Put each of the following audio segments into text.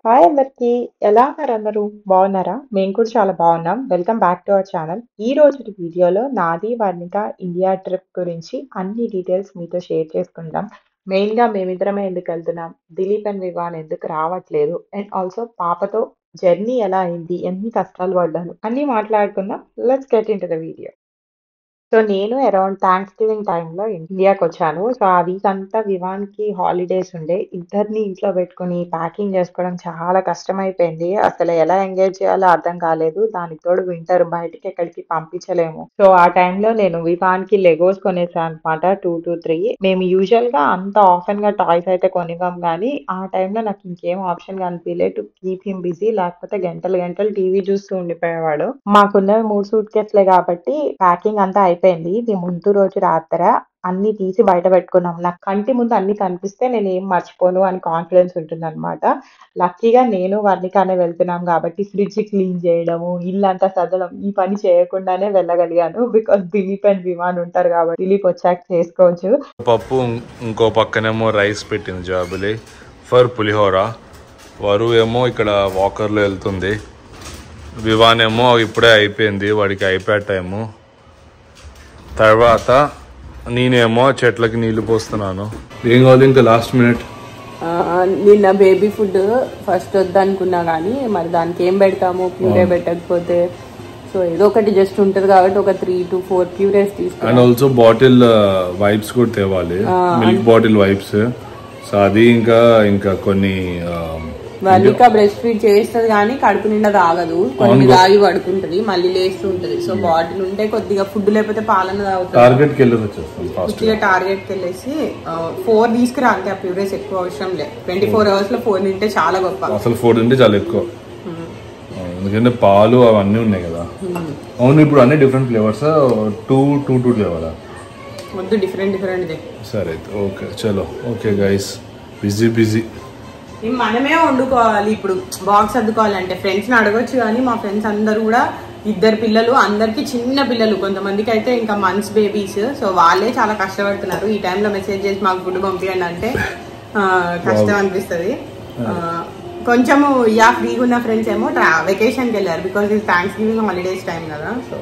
Hi అందరికీ. ఎలా ఉన్నారు అందరూ? బాగున్నారా? మేము కూడా చాలా బాగున్నాం. Welcome back to our channel. ఈ రోజుటి వీడియోలో నాది, వర్ణిక ఇండియా ట్రిప్ గురించి అన్ని డీటెయిల్స్ మీతో షేర్ చేసుకుంటాం. మెయిన్‌గా మేమిద్దరమే ఎందుకెళ్తున్నాం, దిలీప్ అండ్ వివాన్ ఎందుకు రావట్లేదు, అండ్ ఆల్సో పాపతో జర్నీ ఎలా అయింది, ఎన్ని కష్టాలు పడ్డాను అన్నీ మాట్లాడుకుందాం. Let's get into the video. So నేను అరౌండ్ థాంక్స్ గివింగ్ టైమ్‌లో ఇండియాకొచ్చాను. సో ఆ వీక్ అంతా వివాన్‌కి హాలిడేస్ ఉండే. ఇద్దరిని ఇంట్లో పెట్టుకొని ప్యాకింగ్ చేసుకోవడం చాలా కష్టమైపోయింది. అసలు ఎలా ఎంగేజ్ చేయాలో అర్థం కాలేదు. దానికి తోడు వింటర్ బయటికి ఎక్కడికి పంపించలేము. సో ఆ టైంలో నేను వివాన్‌కి లెగోస్ కొనేసాను అనమాట. 2-3. మేము యూజువల్‌గా అంత ఆఫెన్‌గా టాయ్స్ అయితే కొనివ్వం గానీ, ఆ టైంలో నాకు ఇంకేం ఆప్షన్ కనిపియలే టు కీప్ హిమ్ బిజీ. లేకపోతే గంటలు గంటలు టీవీ చూస్తూ ఉండిపోయేవాడు. మాకున్నవి 3 సూట్ కేసులే కాబట్టి ప్యాకింగ్ అంతా అయిపోయింది. ఇది ముందు రోజు రాత్ర అన్నీ తీసి బయట పెట్టుకున్నాం. నాకు కంటి ముందు అన్నీ కనిపిస్తే నేనేం మర్చిపోను అని కాన్ఫిడెన్స్ ఉంటుందనమాట. లక్కీగా నేను, వర్ణికనే వెళ్తున్నాం కాబట్టి ఫ్రిడ్జ్ క్లీన్ చేయడము, ఇల్లంతా సదరడం ఈ పని చేయకుండానే వెళ్ళగలిగాను. బికాజ్ దిలీప్ అండ్ వివాన్ ఉంటారు కాబట్టి దిలీప్ వచ్చాక చేసుకోవచ్చు. పప్పు ఇంకో పక్కనేమో రైస్ పెట్టింది జాబులి ఫర్ పులిహోర. వరు ఏమో ఇక్కడ వాకర్లో వెళ్తుంది. వివాన్ ఏమో ఇప్పుడే అయిపోయింది, వాడికి అయిపోయే టైము. తర్వాత నేనేమో చెట్లకి నీళ్లు పోస్తున్నాను. ఏం కావాలి ఇంకా లాస్ట్ మినిట్. నిన్న బేబీ ఫుడ్ ఫస్ట్ వద్దనుకున్నా కానీ మరి దానికి ఏం పెడతాము, ప్యూరే పెట్టకపోతే. సో ఏదో ఒకటి జస్ట్ ఉంటుంది కాబట్టి ఒక 3 to 4 ప్యూరేస్ తీసుకున్నాను. అండ్ ఆల్సో బాటిల్ వైప్స్ కూడా తేవాలి, మిల్క్ బాటిల్ వైప్స్. సో అది ఇంకా కొన్ని వర్ణిక బ్రెస్ట్ ఫీడ్ చేస్తుంది కానీ కడుపు నిండా తాగదు, కొన్ని తాగి పడుకుంటది, మళ్ళీ లేస్తూ ఉంటది. సో బాటిల్ ఉంటే కొద్దిగా ఫుడ్ లేకపోతే పాలన తాగుతుంది. టార్గెట్ కి వెళ్ళేసి 4 తీసుకురా అంతే. ఆ ప్యూరేస్ ఎక్కువ అవసరం లేదు. 24 hours లో 4 తింటే చాలా గొప్ప. అసలు 4 తింటే చాలా ఎక్కువ, ఎందుకంటే పాలు అవన్నీ ఉన్నాయి కదా. అవును, ఇప్పుడు అన్ని డిఫరెంట్ ఫ్లేవర్స్. 2 ఫ్లేవరా? వద్దు, డిఫరెంట్. సరే ఓకే, చలో. Okay guys, busy. మనమే వండుకోవాలి. ఇప్పుడు బాక్స్ అద్దుకోవాలంటే ఫ్రెండ్స్ ని అడగొచ్చు కానీ మా ఫ్రెండ్స్ అందరూ కూడా 2 పిల్లలు, అందరికి చిన్న పిల్లలు, కొంతమందికి అయితే ఇంకా మంత్స్ బేబీస్. సో వాళ్ళే చాలా కష్టపడుతున్నారు. ఈ టైంలో మెసేజ్ చేసి మాకు ఫుడ్ పంపించండి అంటే కష్టం అనిపిస్తుంది. కొంచెము ఫ్రీగా ఉన్న ఫ్రెండ్స్ ఏమో వెకేషన్కి వెళ్ళారు. బికాస్ ఇది థ్యాంక్స్ గివింగ్ హాలిడేస్ టైం కదా. సో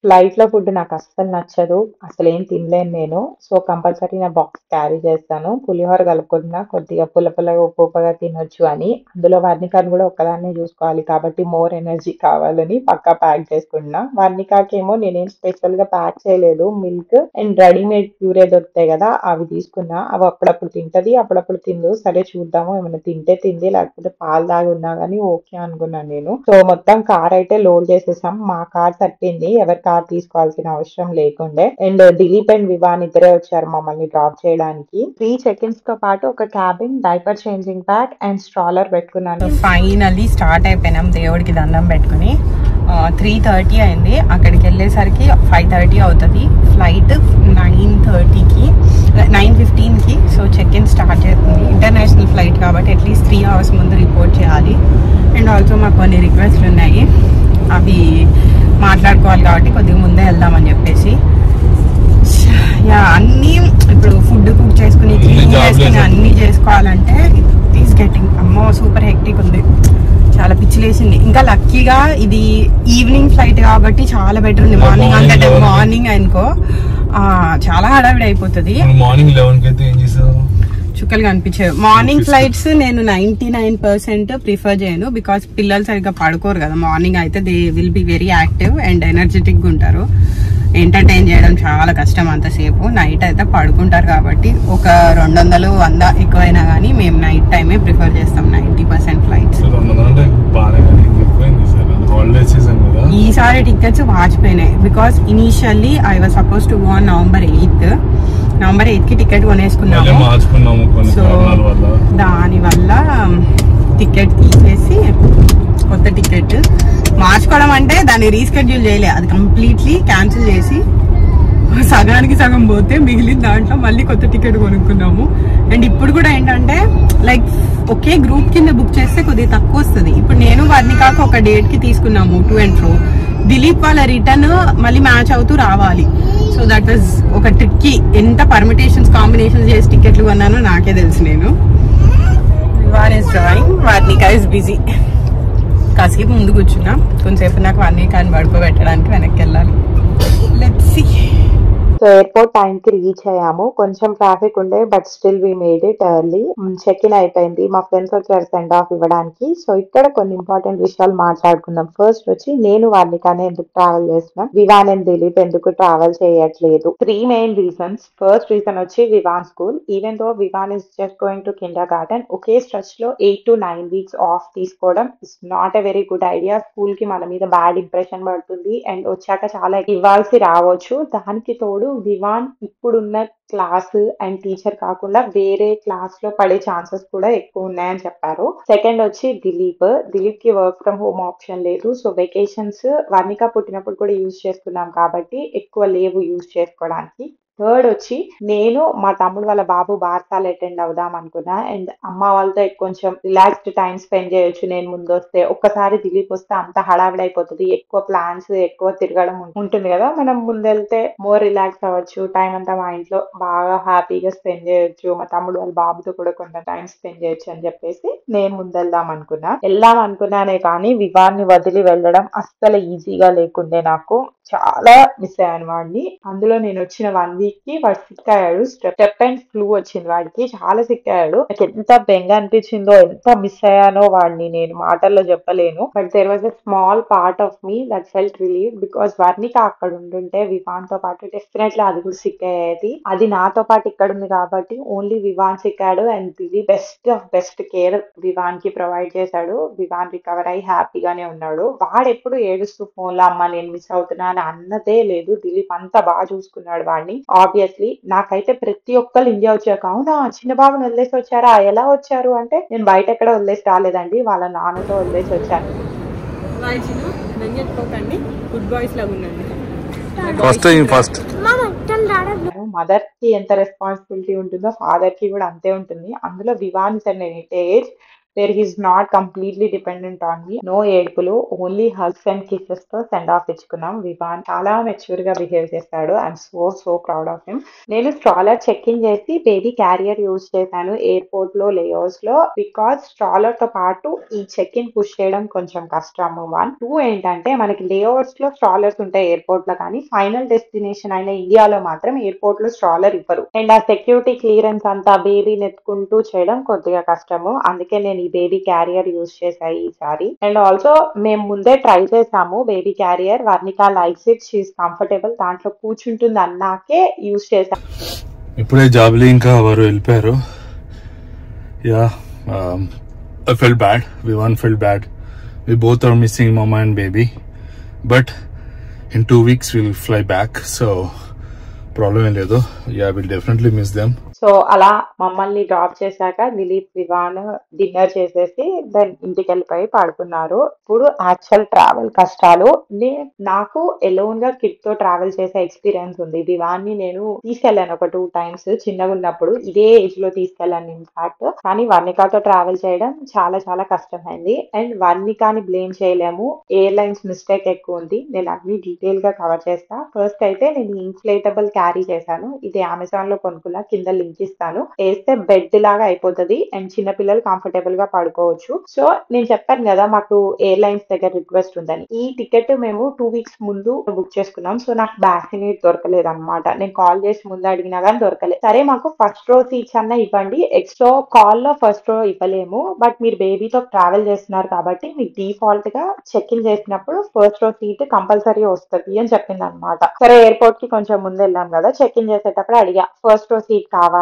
ఫ్లైట్‌లో ఫుడ్ నాకు అస్సలు నచ్చదు. అసలేం తినలేను నేను. సో కంపల్సరీ నా బాక్స్ క్యారీ చేస్తాను. పులిహోర కలుపుకున్నా కొద్దిగా పుల్లగా ఉప్పుగా తినొచ్చు అని. అందులో వర్ణికని కూడా ఒక్కదాన్నే చూసుకోవాలి కాబట్టి మోర్ ఎనర్జీ కావాలని పక్కా ప్యాక్ చేసుకున్నా. వర్ణికకేమో నేనేం స్పెషల్‌గా ప్యాక్ చేయలేదు. మిల్క్ అండ్ రెడీమేడ్ ప్యూరే దొరుకుతాయి కదా, అవి తీసుకున్నా. అవి అప్పుడప్పుడు తింటది, అప్పుడప్పుడు తిందు. సరే చూద్దాము, ఏమైనా తింటే తింది, లేకపోతే పాలు తాగి ఉన్నా కానీ ఓకే అనుకున్నాను నేను. సో మొత్తం కార్ అయితే లోడ్ చేసేసాం. మా కార్ తట్టింది, ఎవరి కార్ తీసుకోవాల్సిన అవసరం లేకుండే. అండ్ దిలీప్ అండ్ వివాన్ ఇద్దరే వచ్చారు మమ్మల్ని డ్రాప్ చేయడానికి. 3 చెక్-ఇన్స్ తో పాటు ఒక cabin, diaper changing pack and stroller పెట్టుకున్నాను. ఫైనల్లీ స్టార్ట్ అయిపోయినాం దేవుడికి దండం పెట్టుకుని. 3:30 అయింది. అక్కడికి వెళ్ళేసరికి 5:30 అవుతుంది. ఫ్లైట్ 9:15కి. సో చెక్-ఇన్ స్టార్ట్ చేస్తుంది. ఇంటర్నేషనల్ ఫ్లైట్ కాబట్టి అట్లీస్ట్ 3 hours ముందు రిపోర్ట్ చేయాలి. అండ్ ఆల్సో మాకు కొన్ని రిక్వెస్ట్లు ఉన్నాయి, అవి మాట్లాడుకోవాలి కాబట్టి కొద్దిగా ముందే వెళ్దామని చెప్పేసి. అన్నీ ఇప్పుడు ఫుడ్ కుక్ చేసుకుని క్లీన్ చేసుకుని అన్నీ చేసుకోవాలంటే ఈస్ గెటింగ్ అమ్మో సూపర్ హెక్టిక్ ఉంది, చాలా పిచ్చిలేసింది. ఇంకా లక్కీగా ఇది ఈవినింగ్ ఫ్లైట్ కాబట్టి చాలా బెటర్ ఉంది. మార్నింగ్ అంటే మార్నింగ్ అనుకో చాలా హడావిడి అయిపోతుంది. చుక్కలు కనిపించాయి. మార్నింగ్ ఫ్లైట్స్ నేను 99% ప్రిఫర్ చేయను, బికాస్ పిల్లలు సరిగ్గా పడుకోరు కదా. మార్నింగ్ అయితే they will be very active and energetic గా ఉంటారు. ఎంటర్టైన్ చేయడం చాలా కష్టం అంతసేపు. నైట్ అయితే పడుకుంటారు కాబట్టి ఒక 200-100 ఎక్కువైనా కానీ మేము నైట్ టైమే ప్రిఫర్ చేస్తాం 90% ఫ్లైట్స్. ఈసారి టికెట్స్ వాచిపోయినాయి because initially I was suppose to go on November 8కి టికెట్ కొనేసుకున్నాము. సో దానివల్ల టికెట్ తీసేసి కొత్త టికెట్ మార్చుకోవడం అంటే దాన్ని రీస్కెడ్యూల్ చేయలే, అది కంప్లీట్లీ క్యాన్సిల్ చేసి సగానికి సగం పోతే మిగిలిన దాంట్లో మళ్ళీ కొత్త టికెట్ కొనుక్కున్నాము. అండ్ ఇప్పుడు కూడా ఏంటంటే లైక్ ఒకే గ్రూప్ కింద బుక్ చేస్తే కొద్దిగా తక్కువ వస్తుంది. ఇప్పుడు నేను వర్ణికాకు ఒక డేట్ కి తీసుకున్నాము 2 and 4. దిలీప్ వాళ్ళ రిటర్న్ మళ్ళీ మ్యాచ్ అవుతూ రావాలి. సో దట్ వాజ్ ఒక ట్రిక్కి. ఎంత పర్మిటేషన్స్ కాంబినేషన్స్ చేసి టికెట్లు కొన్నానో నాకే తెలుసు. నేను Vivaan is drawing, Varnika is busy. కాసేపు ముందు కూర్చున్నా, కొంతసేపు నాకు వర్ణికాని పడుకోబెట్టడానికి వెనక్కి వెళ్ళాలి. Let's see. So airport time కి రీచ్ అయ్యాము. కొంచెం ట్రాఫిక్ ఉండే but still we made it early. Check in అయిపోయింది. మా ఫ్రెండ్స్ వచ్చారు సెండ్ ఆఫ్ ఇవ్వడానికి. సో ఇక్కడ కొన్ని ఇంపార్టెంట్ విషయాలు మాట్లాడుకుందాం. ఫస్ట్ వచ్చి నేను వర్ణికానే ఎందుకు ట్రావెల్ చేస్తున్నాం, వివాన్ అండ్ దిలీప్ ఎందుకు ట్రావెల్ చేయట్లేదు. 3 మెయిన్ రీజన్స్. ఫస్ట్ రీజన్ వచ్చి Vivaan school. Even though Vivaan is just going to Kinder garden, okay stretch లో 8 to 9 weeks ఆఫ్ తీసుకోవడం is not a very good idea. School కి మన మీద బ్యాడ్ ఇంప్రెషన్ పడుతుంది అండ్ వచ్చాక చాలా ఇవ్వాల్సి రావచ్చు. దానికి తోడు వివాన్ ఇప్పుడున్న క్లాస్ అండ్ టీచర్ కాకుండా వేరే క్లాస్ లో పడే ఛాన్సెస్ కూడా ఎక్కువ ఉన్నాయని చెప్పారు. సెకండ్ వచ్చి దిలీప్ కి వర్క్ ఫ్రమ్ హోమ్ ఆప్షన్ లేదు. సో వెకేషన్స్ వర్ణిక పుట్టినప్పుడు కూడా యూజ్ చేసుకున్నాం కాబట్టి ఎక్కువ లేవు యూజ్ చేసుకోవడానికి. థర్డ్ వచ్చి నేను మా తమ్ముడు వాళ్ళ బాబు బార్సాలు అటెండ్ అవుదాం అనుకున్నా అండ్ అమ్మ వాళ్ళతో కొంచెం రిలాక్స్డ్ టైం స్పెండ్ చేయొచ్చు నేను ముందు వస్తే. ఒక్కసారి దిలీప్ వస్తే అంత హడావిడైపోతుంది, ఎక్కువ ప్లాన్స్ ఎక్కువ తిరగడం ఉంటుంది కదా. మనం ముందెళ్తే మోర్ రిలాక్స్ అవ్వచ్చు, టైం అంతా మా ఇంట్లో బాగా హ్యాపీగా స్పెండ్ చేయొచ్చు, మా తమ్ముడు వాళ్ళ బాబుతో కూడా కొంత టైం స్పెండ్ చేయొచ్చు అని చెప్పేసి నేను ముందెళ్దాం అనుకున్నానే కానీ వివాన్ని వదిలి వెళ్ళడం అస్సలు ఈజీగా లేకుండే. నాకు చాలా మిస్ అయ్యాను వాడిని. అందులో నేను వచ్చిన 1 week కి వాడు సిక్ అయ్యాడు. స్టెప్ అండ్ ఫ్లూ వచ్చింది వాడికి, చాలా సిక్ అయ్యాడు. నాకు ఎంత బెంగ అనిపించిందో, ఎంత మిస్ అయ్యానో వాడిని నేను మాటల్లో చెప్పలేను. But there was a small part of me that felt relieve because Varnika అక్కడ ఉండుంటే వివాన్ తో పాటు డెఫినెట్లీ అది కూడా సిక్ అయ్యేది. అది నాతో పాటు ఇక్కడ ఉంది కాబట్టి ఓన్లీ వివాన్ సిక్ అయ్యాడు and Dilip best care Vivaan కి ప్రొవైడ్ చేశాడు. వివాన్ రికవర్ అయ్యి హ్యాపీగానే ఉన్నాడు. వాడు ఎప్పుడు ఏడుస్తూ ఫోన్ లో అమ్మ నేను మిస్ అవుతున్నా అని అన్నదే లేదు. దిలీప్ అంతా బాగా చూసుకున్నాడు వాడిని. ఆబ్వియస్లీ నాకైతే ప్రతి ఒక్కరు ఇండియా వచ్చాక అవునా చిన్న బాబుని వదిలేసి వచ్చారా, ఎలా వచ్చారు అంటే నేను బయట ఎక్కడ వదిలేసి రాలేదండి, వాళ్ళ నాన్నతో వదిలేసి వచ్చాను. మదర్ కి ఎంత రెస్పాన్సిబిలిటీ ఉంటుందో ఫాదర్ కి కూడా అంతే ఉంటుంది. అందులో Vivaan is an age where he's not completely dependent on me. No ఏడుపులు, ఓన్లీ హగ్స్ అండ్ కిసెస్ తో సెండ్ ఆఫ్ ఇచ్చుకున్నాం. వివాన్ చాలా మెచ్యూర్ గా బిహేవ్ చేశాడు. I'm so proud of him. నేను స్ట్రాలర్ చెక్ ఇన్ చేసి బేబీ క్యారియర్ యూజ్ చేశాను ఎయిర్పోర్ట్ లో layouts లో, బికాస్ స్ట్రాలర్ తో పాటు ఈ చెక్ ఇన్ పుష్ చేయడం కొంచెం కష్టం. 1 2 ఏంటంటే మనకి లేఅవుట్స్ లో స్ట్రాలర్స్ ఉంటాయి ఎయిర్పోర్ట్ లో, కానీ ఫైనల్ డెస్టినేషన్ అయిన ఇండియాలో మాత్రం ఎయిర్పోర్ట్ లో స్ట్రాలర్ ఇవ్వరు. అండ్ ఆ సెక్యూరిటీ క్లియరెన్స్ అంతా బేబీని ఎత్తుకుంటూ చేయడం కొద్దిగా కష్టము. అందుకే నేను ఈ బేబీ క్యారియర్ యూజ్ చేశాయి ఈసారి. అండ్ ఆల్సో మేము ముందే ట్రై చేసాము baby carrier. Varnika likes it, she's comfortable, దాంట్లో కూర్చుంటుంది అన్నాకే యూజ్ చేసాము. ఇప్పుడే జాబ్లీ ఇంకా వారు వెళ్ళిపోయారు. Yeah I felt bad. Vivan felt bad. We both are missing mama and baby. But in 2 weeks we'll fly back. So problem ఏం లేదు. Yeah, we'll definitely miss them. So అలా మమ్మల్ని డ్రాప్ చేశాక దిలీప్ వివాన్ డిన్నర్ చేసేసి దెన్ ఇంటికి వెళ్ళిపోయి పడుకున్నారు. ఇప్పుడు యాక్చువల్ ట్రావెల్ కష్టాలు. నాకు ఎలోన్ గా కిడ్ తో ట్రావెల్ చేసే ఎక్స్పీరియన్స్ ఉంది. వివాన్ని నేను తీసుకెళ్లాను ఒక 2 times చిన్నగా ఉన్నప్పుడు, ఇదే ఏజ్ లో తీసుకెళ్లాను ఇన్ఫాక్ట్. కానీ వర్ణికతో ట్రావెల్ చేయడం చాలా చాలా కష్టమైంది. అండ్ వర్ణికాని బ్లేమ్ చేయలేము, ఎయిర్లైన్స్ మిస్టేక్ ఎక్కువ ఉంది. నేను అన్ని డీటెయిల్ గా కవర్ చేస్తా. ఫస్ట్ అయితే నేను ఇన్ఫ్లేటబుల్ క్యారీ చేశాను. ఇది అమెజాన్ లో కొనుక్కున్నా, కింద లింక్ ఇస్తాను. వేస్తే బెడ్ లాగా అయిపోతుంది అండ్ చిన్నపిల్లలు కంఫర్టబుల్ గా పడుకోవచ్చు. సో నేను చెప్పాను కదా మాకు ఎయిర్లైన్స్ దగ్గర రిక్వెస్ట్ ఉందని. ఈ టికెట్ మేము 2 weeks ముందు బుక్ చేసుకున్నాం. సో నాకు బ్యాసినేట్ దొరకలేదు అనమాట. నేను కాల్ చేసి ముందు అడిగినా కానీ దొరకలేదు. సరే మాకు ఫస్ట్ రో సీట్స్ అన్నా ఇవ్వండి, ఎక్స్ట్రా కాల్ లో ఫస్ట్ రో ఇవ్వలేము, బట్ మీరు బేబీతో ట్రావెల్ చేస్తున్నారు కాబట్టి మీకు డిఫాల్ట్ గా చెక్ ఇన్ చేసినప్పుడు ఫస్ట్ రో సీట్ కంపల్సరీ వస్తుంది అని చెప్పింది అనమాట. సరే ఎయిర్పోర్ట్ కి కొంచెం ముందు వెళ్ళాం కదా, చెక్ ఇన్ చేసేటప్పుడు అడిగా ఫస్ట్ రో సీట్ కావాలి,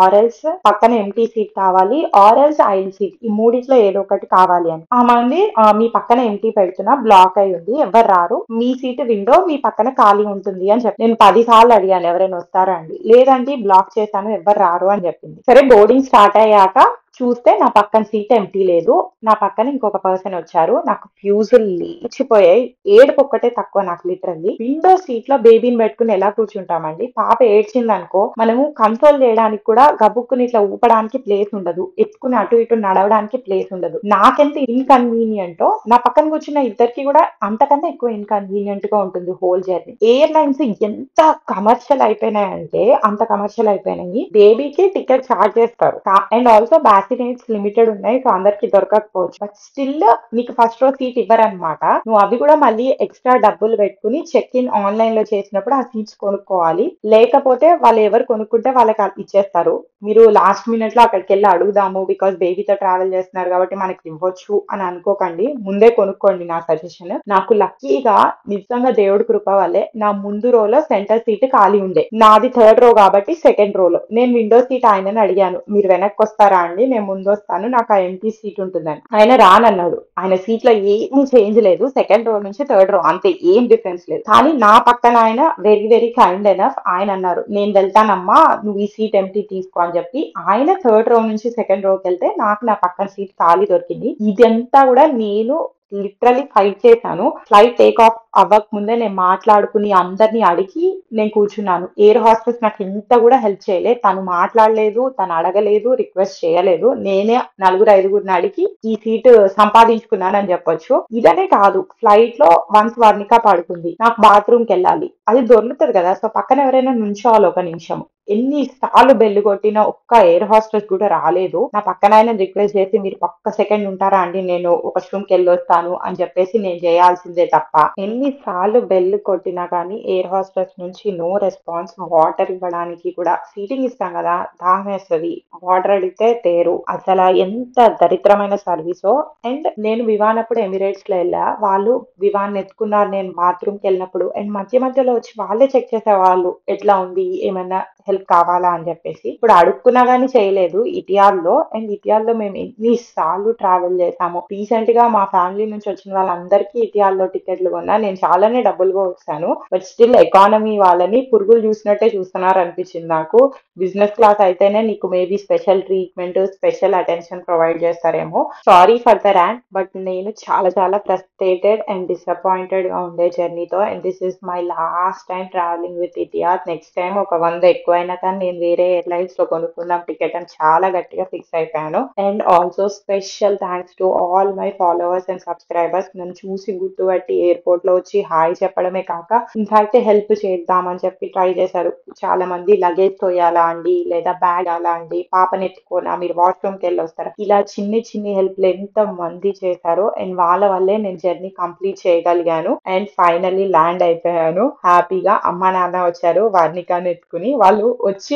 ఆర్ఎల్స్ పక్కన ఎంటీ సీట్ కావాలి, ఆర్ఎల్స్ ఐల్ సీట్, ఈ మూడిట్లో ఏదో ఒకటి కావాలి అని. మంది మీ పక్కన ఎంటీ పెడుతున్నా, బ్లాక్ అయి ఉంది, ఎవరు రారు, మీ సీట్ విండో మీ పక్కన ఖాళీ ఉంటుంది అని చెప్పి నేను 10 సార్లు అడిగాను ఎవరైనా వస్తారా అండి. లేదండి బ్లాక్ చేశాను ఎవరు రారు అని చెప్పింది. సరే బోర్డింగ్ స్టార్ట్ అయ్యాక చూస్తే నా పక్కన సీట్ ఎంటీ లేదు, నా పక్కన ఇంకొక పర్సన్ వచ్చారు. నాకు ఫ్యూజులు లేచిపోయాయి. ఏడుపు ఒక్కటే తక్కువ నాకు లిటరల్లీ. విండో సీట్ లో బేబీని పెట్టుకుని ఎలా కూర్చుంటామండి? పాప ఏడ్చింది అనుకో, మనము కన్సోల్ చేయడానికి కూడా గబుక్కుని ఇట్లా ఊపడానికి ప్లేస్ ఉండదు, ఎత్తుకుని అటు ఇటు నడవడానికి ప్లేస్ ఉండదు. నాకెంత ఇన్కన్వీనియంటో నా పక్కన కూర్చున్న ఇద్దరికి కూడా అంతకన్నా ఎక్కువ ఇన్కన్వీనియంట్ గా ఉంటుంది హోల్ జర్నీ. ఎయిర్లైన్స్ ఎంత కమర్షియల్ అయిపోయినాయంటే అంత కమర్షియల్ అయిపోయినాయి. బేబీకి టికెట్ చార్జ్ చేస్తారు అండ్ ఆల్సో ఫ్యాసినేట్స్ లిమిటెడ్ ఉన్నాయి, సో అందరికి దొరకకపోవచ్చు. బట్ స్టిల్ నీకు ఫస్ట్ రో సీట్ ఇవ్వరనమాట. నువ్వు అవి కూడా మళ్ళీ ఎక్స్ట్రా డబ్బులు పెట్టుకుని చెక్ ఇన్ ఆన్లైన్ లో చేసినప్పుడు ఆ సీట్స్ కొనుక్కోవాలి. లేకపోతే వాళ్ళు ఎవరు కొనుక్కుంటే వాళ్ళకి ఇచ్చేస్తారు. మీరు లాస్ట్ మినిట్ లో అక్కడికి వెళ్ళి అడుగుదాము బికాస్ బేబీతో ట్రావెల్ చేస్తున్నారు కాబట్టి మనకి ఇవ్వచ్చు అని అనుకోకండి, ముందే కొనుక్కోండి నా సజెషన్. నాకు లక్కీగా నిజంగా దేవుడి కృప వల్లే నా ముందు రోలో సెంటర్ సీట్ ఖాళీ ఉండే. నాది థర్డ్ రో కాబట్టి సెకండ్ రోలో. నేను విండో సీట్ ఆయనని అడిగాను, మీరు వెనక్కి వస్తారా అండి, నేను ముందు వస్తాను, నాకు ఆ ఎంపీ సీట్ ఉంటుందని. ఆయన రానన్నాడు. ఆయన సీట్ లో ఏమీ చేంజ్ లేదు, సెకండ్ రో నుంచి థర్డ్ రో అంతే, ఏం డిఫరెన్స్ లేదు. కానీ నా పక్కన ఆయన వెరీ వెరీ కైండ్ ఎనఫ్, ఆయన అన్నారు నేను వెళ్తానమ్మా నువ్వు ఈ సీట్ ఎంటీ తీసుకో అని చెప్పి ఆయన థర్డ్ రో నుంచి సెకండ్ రోకి వెళ్తే నాకు నా పక్కన సీట్ ఖాళీ దొరికింది. ఇదంతా కూడా నేను లిటరలీ ఫైట్ చేశాను. ఫ్లైట్ టేక్ ఆఫ్ అవ్వక ముందే నేను మాట్లాడుకుని అందరినీ అడిగి నేను కూర్చున్నాను. ఎయిర్ హాస్టెస్ నాకు ఎంత కూడా హెల్ప్ చేయలేదు, తను మాట్లాడలేదు, తను అడగలేదు, రిక్వెస్ట్ చేయలేదు. నేనే 4-5 అడిగి ఈ సీట్ సంపాదించుకున్నాను అని చెప్పొచ్చు. ఇదనే కాదు, ఫ్లైట్ లో వన్స్ వర్ణిక పడుకుంది, నాకు బాత్రూమ్ కి వెళ్ళాలి, అది దొరుకుతుంది కదా, సో పక్కన ఎవరైనా నుంచోవాలి ఒక నిమిషం. ఎన్ని సార్లు బెల్లు కొట్టినా ఒక్క ఎయిర్ హాస్టెస్ కూడా రాలేదు. నా పక్కన ఆయన రిక్వెస్ట్ చేసి మీరు పక్క సెకండ్ ఉంటారా అండి, నేను ఒక రూమ్ కి వెళ్ళొస్తాను అని చెప్పేసి నేను చేయాల్సిందే తప్ప. ఎన్నిసార్లు బెల్ కొట్టినా కానీ ఎయిర్ హాస్టెస్ నుంచి నో రెస్పాన్స్. వాటర్ ఇవ్వడానికి కూడా, సీటింగ్ ఇస్తాం కదా, దాహం వేస్తుంది, వాటర్ అడిగితే తేరు. అసలు ఎంత దరిద్రమైన సర్వీసో. అండ్ నేను విమానప్పుడు ఎమిరేట్స్ లో వెళ్ళా, వాళ్ళు విమాన్ ఎత్తుకున్నారు నేను బాత్రూమ్ కి వెళ్ళినప్పుడు. అండ్ మధ్యలో వచ్చి వాళ్ళే చెక్ చేసేవాళ్ళు ఎట్లా ఉంది, ఏమైనా హెల్ప్ కావాలా అని చెప్పేసి. ఇప్పుడు అడుక్కున్నా గానీ చేయలేదు ఇటియాల్లో. అండ్ ఇటియాల్లో మేము ఎన్నిసార్లు ట్రావెల్ చేసాము. రీసెంట్ గా మా ఫ్యామిలీ నుంచి వచ్చిన వాళ్ళందరికీ ఇటియాల్లో టికెట్లు కొన్నా. నేను చాలానే డబ్బులు వచ్చాను, బట్ స్టిల్ ఎకానమీ వాళ్ళని పురుగులు చూసినట్టే చూస్తున్నారు అనిపించింది నాకు. బిజినెస్ క్లాస్ అయితేనే నీకు maybe special treatment, special attention provide చేస్తారేమో. Sorry for the rant, but నేను చాలా చాలా ఫ్రస్ట్రేటెడ్ అండ్ డిసప్పాయింటెడ్ గా ఉండే జర్నీతో. And this is my last time travelling with Etihad. Next time ఒక 100 ఎక్కువైనా కానీ నేను వేరే ఎయిర్లైన్స్ లో కొనుక్కుందాం టికెట్ అని చాలా గట్టిగా ఫిక్స్ అయిపోయాను. And also special thanks to all my followers and subscribers. నన్ను చూసి గుర్తుపట్టి ఎయిర్పోర్ట్ లో వచ్చి హాయ్ చెప్పడమే కాక ఇన్ఫాక్ట్ హెల్ప్ చేద్దామని చెప్పి ట్రై చేశారు. చాలా మంది లగేజ్ తోయాలా అండి, లేదా బ్యాగ్ అలా అండి, పాపని ఎత్తుకోనా, మీరు వాష్రూమ్ కి వెళ్ళి వస్తారా, ఇలా చిన్ని చిన్ని హెల్ప్లు ఎంత మంది చేశారు. అండ్ వాళ్ళ వల్లే నేను జర్నీ కంప్లీట్ చేయగలిగాను. అండ్ ఫైనల్లీ ల్యాండ్ అయిపోయాను హ్యాపీగా. అమ్మ నాన్న వచ్చారు వర్ణికాని ఎత్తుకుని. వాళ్ళు వచ్చి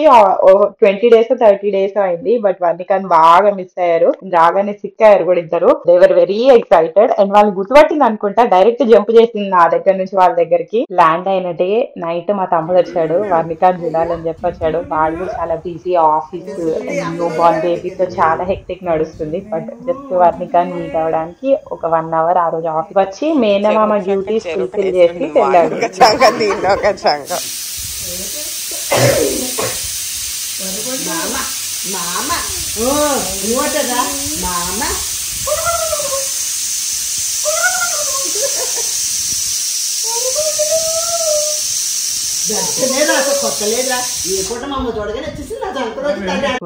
20 days 30 days అయింది, బట్ వర్ణికాని బాగా మిస్ అయ్యారు. రాగానే సిక్ అయ్యారు కూడా ఇద్దరు. దేవర్ వెరీ ఎక్సైటెడ్. అండ్ వాళ్ళు గుర్తుపట్టింది అనుకుంటా, డైరెక్ట్ జంప్ చేసింది నా దగ్గర నుంచి వాళ్ళ దగ్గరికి. ల్యాండ్ అయిన డే నైట్ మా తమ్ముడు వచ్చాడు, వర్ణికాని చూడాలని చెప్పి వచ్చాడు. వాడు చాలా బిజీ, ఆఫీస్ న్యూ బార్న్ బేబీతో చాలా హెక్టిక్ నడుస్తుంది. బట్ జస్ట్ వర్ణికాని మీట్ అవడానికి ఒక 1 hour ఆ రోజు ఆఫీస్ వచ్చి మేనమామ డ్యూటీస్ ఫుల్ఫిల్ చేసి వెళ్ళాడు. Mama, oh, what is that, Mama?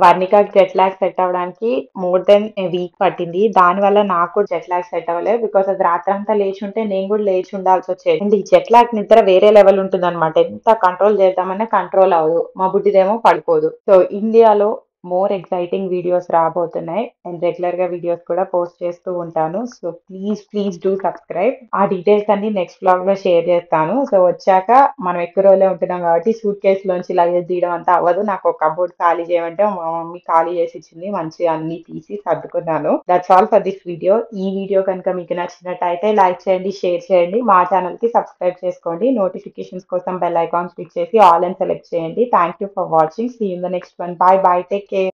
వర్ణికాకి జెట్ లాగ్ సెట్ అవ్వడానికి మోర్ దెన్ ఏ వీక్ పట్టింది. దాని వల్ల నాకు కూడా జెట్ లాగ్ సెట్ అవ్వలేదు, బికాస్ అది రాత్రంతా లేచి ఉంటే నేను కూడా లేచి ఉండాల్సి వచ్చేది. అండ్ ఈ జెట్ లాగ్ నిద్ర వేరే లెవెల్ ఉంటుంది అనమాట. ఎంత కంట్రోల్ చేద్దామన్నా కంట్రోల్ అవ్వదు. మా బుడ్డిదేమో పడుకోదు. సో ఇండియాలో మోర్ ఎక్సైటింగ్ వీడియోస్ రాబోతున్నాయి అండ్ రెగ్యులర్ గా వీడియోస్ కూడా పోస్ట్ చేస్తూ ఉంటాను. So please do subscribe. ఆ డీటెయిల్స్ అన్ని నెక్స్ట్ బ్లాగ్ లో షేర్ చేస్తాను. సో వచ్చాక మనం ఎక్కువ రోజులే ఉంటున్నాం కాబట్టి సూట్ కేసు లోంచి లగేజ్ తీయడం అంతా అవ్వదు. నాకు ఒక కబోర్డ్ ఖాళీ చేయమంటే మా మమ్మీ ఖాళీ చేసి ఇచ్చింది, మంచిగా అన్ని తీసి సర్దుకున్నాను. That's all for this video. ఈ వీడియో కనుక మీకు నచ్చినట్టయితే లైక్ చేయండి, షేర్ చేయండి, మా ఛానల్ కి సబ్స్క్రైబ్ చేసుకోండి. నోటిఫికేషన్స్ కోసం బెల్ ఐకాన్ క్లిక్ చేసి ఆల్ అని సెలెక్ట్ చేయండి. Thank you for watching. See you in the next one. Bye bye, take care.